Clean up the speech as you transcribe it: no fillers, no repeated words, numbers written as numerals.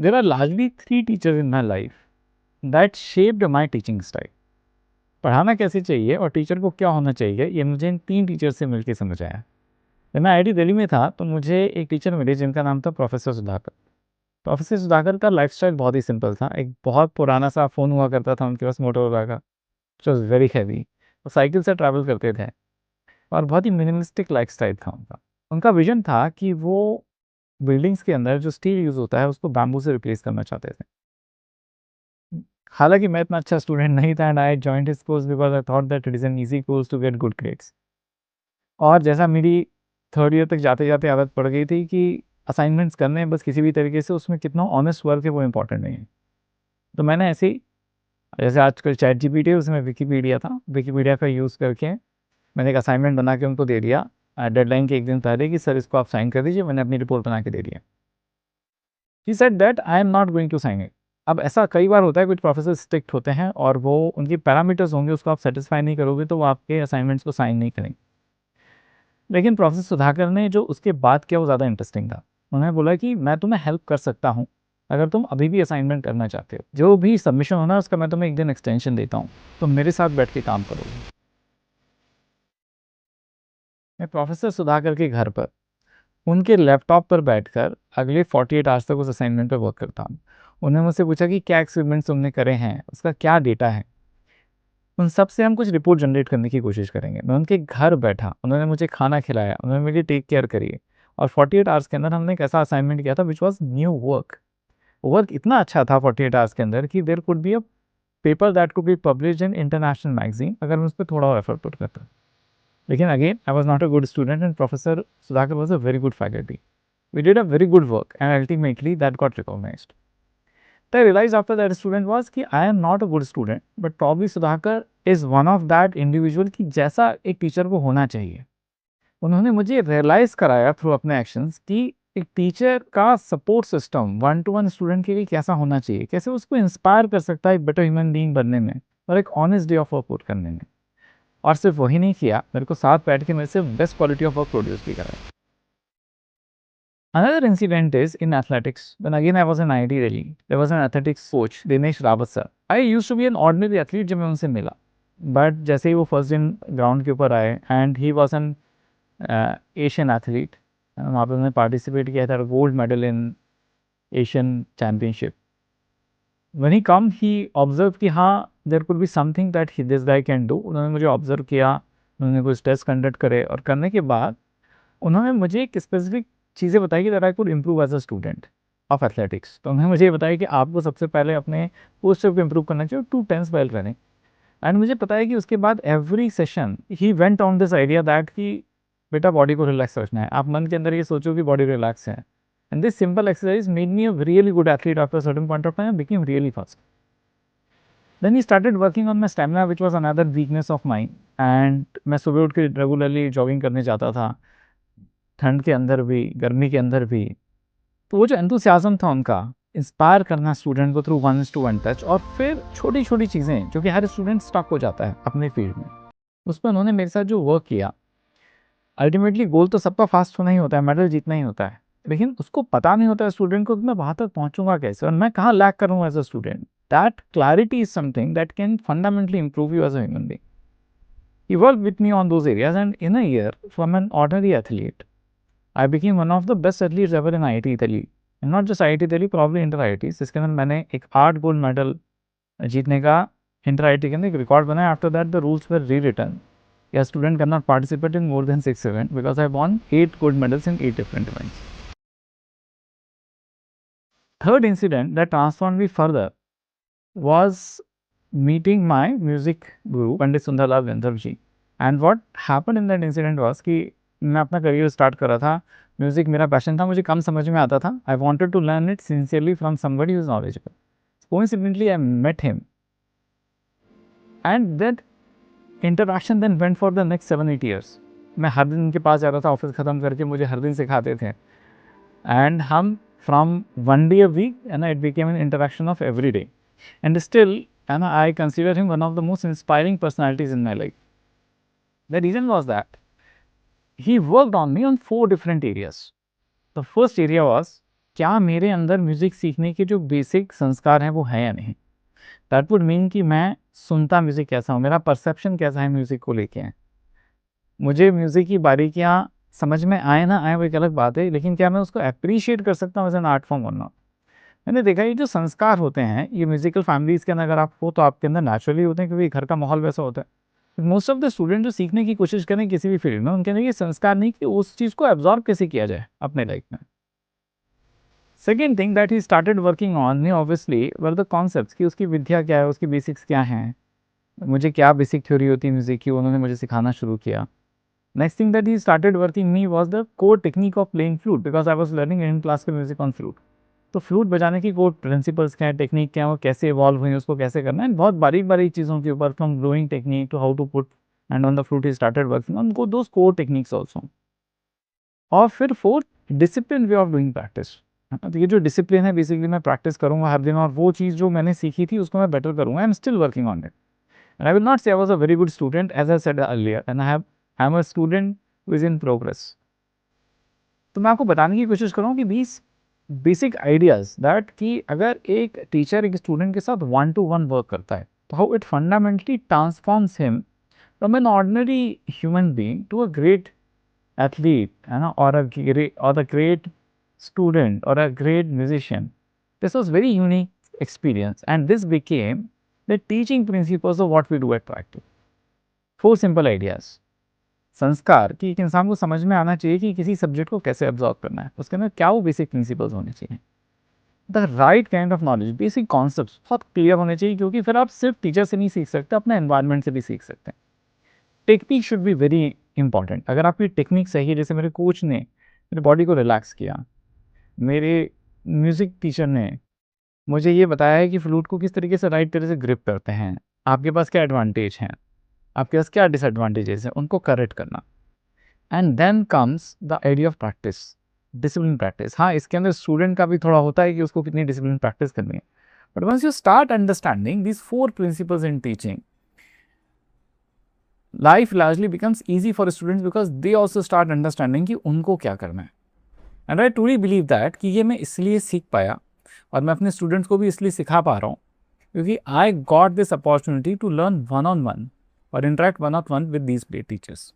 There are largely three teachers in my life that shaped my teaching style. पढ़ाना कैसे चाहिए और teacher को क्या होना चाहिए, ये मुझे इन तीन टीचर से मिलकर समझ आया। जब मैं आईआईटी दिल्ली में था तो मुझे एक टीचर मिले जिनका नाम था प्रोफेसर सुधाकर। प्रोफेसर सुधाकर का लाइफस्टाइल बहुत ही सिंपल था। एक बहुत पुराना सा फ़ोन हुआ करता था उनके पास, मोटोरोला का, विच वॉज वेरी हैवी। वो साइकिल से ट्रैवल करते थे और बहुत ही मिनिमलिस्टिक लाइफस्टाइल था उनका। उनका विजन था कि वो बिल्डिंग्स के अंदर जो स्टील यूज़ होता है उसको बैम्बू से रिप्लेस करना चाहते थे। हालांकि मैं इतना अच्छा स्टूडेंट नहीं था and I joined his course because I thought that it is an easy course to get good grades. और जैसा मेरी थर्ड ईयर तक जाते जाते आदत पड़ गई थी कि असाइनमेंट्स करने हैं बस किसी भी तरीके से, उसमें कितना ऑनेस्ट वर्क है वो इंपॉर्टेंट नहीं है। तो मैंने ऐसे ही, जैसे आजकल चैट जीपीटी है उसमें विकीपीडिया था, विकीपीडिया का यूज़ करके मैंने एक असाइनमेंट बना के उनको दे दिया डेडलाइन के एक दिन पहले कि सर इसको आप साइन कर दीजिए। मैंने अपनी रिपोर्ट बना के दे दिया। He said that I am not going to sign it. अब ऐसा कई बार होता है, कुछ प्रोफेसर स्ट्रिक्ट होते हैं और वो उनकी पैरामीटर्स होंगे, उसको आप सेटिस्फाई नहीं करोगे तो वो आपके असाइनमेंट्स को साइन नहीं करेंगे। लेकिन प्रोफेसर सुधाकर ने जो उसके बाद किया वो ज़्यादा इंटरेस्टिंग था। उन्होंने बोला कि मैं तुम्हें हेल्प कर सकता हूँ अगर तुम अभी भी असाइनमेंट करना चाहते हो, जो भी सबमिशन होना है उसका मैं तुम्हें एक दिन एक्सटेंशन देता हूँ, तुम मेरे साथ बैठ के काम करोगे। मैं प्रोफेसर सुधाकर के घर पर उनके लैपटॉप पर बैठकर अगले 48 आवर्स तक उस असाइनमेंट पर वर्क करता हूँ। उन्होंने मुझसे पूछा कि क्या एक्सपेरिमेंट्स तुमने करे हैं, उसका क्या डेटा है, उन सब से हम कुछ रिपोर्ट जनरेट करने की कोशिश करेंगे। मैं उनके घर बैठा, उन्होंने मुझे खाना खिलाया, उन्होंने मेरी टेक केयर करी और 48 आवर्स के अंदर हमने एक ऐसा असाइनमेंट किया था which was new work. Work इतना अच्छा था 48 आवर्स के अंदर कि there could be a paper that could be published in international magazine अगर मैं उस पर थोड़ा एफर्ट पुट करता। लेकिन again I was not a good student and professor Sudhakar was a very good faculty. We did a very good work and ultimately that got recognized. I realized after that student was कि I am not a good student but probably Sudhakar is one of that individual कि जैसा एक teacher को होना चाहिए। उन्होंने मुझे realise कराया थ्रू अपने एक्शंस कि एक टीचर का support system one two one student के लिए कैसा होना चाहिए, कैसे उसको इंस्पायर कर सकता है एक बेटर ह्यूमन बीइंग बनने में और एक honest day of work put करने में। और सिर्फ वही नहीं किया, मेरे को साथ बैठ के मेरे से best quality of work produce भी कराया। Another incident is in athletics. When again I was in IIT Delhi, there was an athletics coach, Dinesh Rawat sir. I used to be an ordinary athlete जब मैं उनसे मिला, but जैसे ही वो first दिन ground के ऊपर आए and he was an Asian athlete, वहाँ पे उन्होंने पार्टिसिपेट किया था, gold medal in Asian championship. When he come he observe कि हाँ there could be something that this guy can do. उन्होंने मुझे ऑब्जर्व किया, उन्होंने कुछ टेस्ट कंडक्ट करे और करने के बाद उन्होंने मुझे एक स्पेसिफिक चीज़ें बताई कि that I could improve as a student of athletics. तो उन्होंने मुझे ये बताया कि आपको सबसे पहले अपने पोस्चर को इम्प्रूव करना चाहिए, 2 10 वेल रनिंग। एंड मुझे पता है कि उसके बाद every session he went on this idea that कि बेटा बॉडी को रिलैक्स रखना है, आप मन के अंदर ये सोचो कि बॉडी रिलैक्स है। And this simple exercise made me a really good athlete after certain point of time, became really fast. Then he started working on my stamina which was another weakness of mine and मैं सुबह उठ के regularly jogging करने जाता था, ठंड के अंदर भी, गर्मी के अंदर भी। तो वो जो एंथुसियाज़्म था उनका, इंस्पायर करना स्टूडेंट को थ्रू 1:1 टच, और फिर छोटी-छोटी चीज़ें जो कि हर स्टूडेंट स्टक हो जाता है अपने फील्ड में, उस पे उन्होंने मेरे साथ जो वर्क किया। अल्टीमेटली गोल तो सबका फास्ट होना ही होता है, मेडल जीतना ही होता है, लेकिन उसको पता नहीं होता है स्टूडेंट को कि मैं वहाँ तक पहुँचूँगा कैसे और मैं कहाँ लैग करूँ as a student. That clarity is something that can fundamentally improve you as a human being. He worked with me on those areas and in a year from an ordinary athlete I became one of the best athletes ever in IIT Delhi. And not just IIT Delhi, probably inter IITs, जिसके अंदर मैंने एक 8 gold medal जीतने का inter IIT के अंदर एक record बनाया। After that the rules were rewritten, a student cannot participate in more than 6 events because I won 8 gold medals in 8 different events. Third incident that transformed me further was meeting my music guru Pandit Sundarlal Gandharv ji. And what happened in that incident was कि मैं अपना career start कर रहा था, music मेरा passion था, मुझे कम समझ में आता था। I wanted to learn it sincerely from somebody who is knowledgeable. Coincidentally I met him and that interaction then went for the next 7-8 years. मैं हर दिन उनके पास जाता था, ऑफिस ख़त्म करके मुझे हर दिन सिखाते थे एंड हम from 1 day a week and it became an interaction of every day and still and I consider him one of the most inspiring personalities in my life. The reason was that he worked on me on 4 different areas. The first area was क्या मेरे अंदर music सीखने के जो basic संस्कार हैं वो हैं या नहीं। दैट वुड मीन कि मैं सुनता म्यूज़िक कैसा हूँ, मेरा परसेप्शन कैसा है म्यूज़िक को लेके। मुझे म्यूज़िक की बारीकियाँ समझ में आए ना आए वो एक अलग बात है, लेकिन क्या मैं उसको एप्रिशिएट कर सकता हूँ एज़ एन आर्ट फॉर्म और नॉट। मैंने देखा ये जो संस्कार होते हैं ये म्यूज़िकल फैमिलीज़ के अंदर अगर आप हो तो आपके अंदर नेचुरली होते हैं, क्योंकि घर का माहौल वैसा होता है। मोस्ट ऑफ द स्टूडेंट जो सीखने की कोशिश करें किसी भी फील्ड में, उनके अंदर ये संस्कार नहीं कि उस चीज़ को एब्ज़ॉर्ब कैसे किया जाए अपने लाइफ में। Second thing that he started working on me obviously were the concepts, कि उसकी विद्या क्या है, उसकी बेसिक्स क्या हैं, मुझे क्या बेसिक थ्योरी होती है म्यूज़िक की, उन्होंने मुझे सिखाना शुरू किया। Next thing that he started working me was the core technique of playing flute, because I was learning in classical music on flute. तो फ्लूट बजाने की कोर प्रिंसिपल्स क्या है, टेक्निक क्या है, वो कैसे इवॉल्व हुई, उसको कैसे करना है, बहुत बारीक बारीक चीज़ों के ऊपर, from blowing technique to how to put and on the flute he started working on those core techniques also. और फिर fourth, discipline way of doing practice. तो ये जो डिसिप्लिन है बेसिकली मैं प्रैक्टिस करूँगा हर दिन, और वो चीज़ जो मैंने सीखी थी उसको मैं बेटर करूँगा। I am still working on it and I will not say I was a very good student as I said earlier, and I am a student who is in progress. तो मैं आपको बताने की कोशिश करूँ कि 20 basic ideas that कि अगर एक टीचर एक स्टूडेंट के साथ वन टू वन वर्क करता है तो how it fundamentally transforms him from an ordinary human being to a great athlete, है ना, और a great student or a great musician. This was very unique experience, and this became the teaching principles of what we do at practice. 4 simple ideas. संस्कार कि एक इंसान को समझ में आना चाहिए कि किसी सब्जेक्ट को कैसे एब्जॉर्ब करना है, उसके अंदर क्या वो बेसिक प्रिंसिपल्स होने चाहिए। The right kind of knowledge, basic concepts बहुत क्लियर होने चाहिए, क्योंकि फिर आप सिर्फ टीचर से नहीं सीख सकते, अपने एनवायरनमेंट से भी सीख सकते हैं। Technique should be very important. अगर आपकी टेक्निक सही है, जैसे मेरे कोच ने मेरे बॉडी को रिलैक्स किया, मेरे म्यूज़िक टीचर ने मुझे ये बताया है कि फ्लूट को किस तरीके से राइट तरह से ग्रिप करते हैं, आपके पास क्या एडवांटेज हैं, आपके पास क्या डिसएडवांटेजेस हैं, उनको करेक्ट करना। And then comes the idea of practice, discipline practice. हाँ, इसके अंदर स्टूडेंट का भी थोड़ा होता है कि उसको कितनी डिसिप्लिन प्रैक्टिस करनी है, but once you start understanding these 4 principles in teaching, life largely becomes easy for students because they also start understanding कि उनको क्या करना है। And I truly believe that कि ये मैं इसलिए सीख पाया और मैं अपने स्टूडेंट्स को भी इसलिए सिखा पा रहा हूँ क्योंकि I got this opportunity to learn one on one और interact one on one with these great teachers.